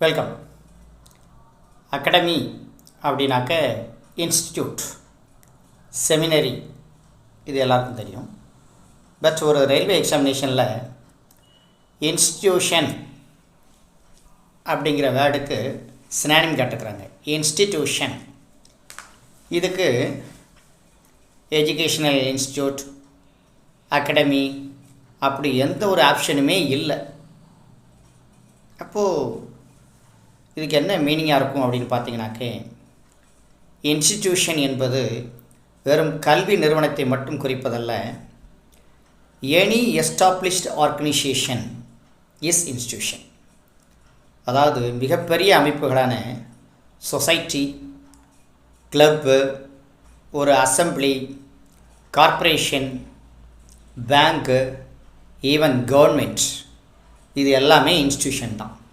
Welcome. Academy அப்படின்னாக்க institute, seminary, இது எல்லாருக்கும் தெரியும். பட் ஒரு ரயில்வே எக்ஸாமினேஷனில் இன்ஸ்டிடியூஷன் அப்படிங்கிற வேர்டுக்கு சினானிம் கேட்டுக்கிறாங்க. இன்ஸ்டிடியூஷன், இதுக்கு எஜுகேஷ்னல் இன்ஸ்டிடியூட், அகாடமி அப்படி எந்த ஒரு ஆப்ஷனுமே இல்லை. அப்போது இதுக்கு என்ன மீனிங்காக இருக்கும் அப்படின்னு பார்த்தீங்கன்னாக்கே, இன்ஸ்டிடியூஷன் என்பது வெறும் கல்வி நிறுவனத்தை மட்டும் குறிப்பதல்ல. Any established organisation is institution. அதாவது மிகப்பெரிய அமைப்புகளான சொசைட்டி, கிளப்பு, ஒரு assembly, corporation, bank, even government, இது எல்லாமே இன்ஸ்டிடியூஷன் தான்.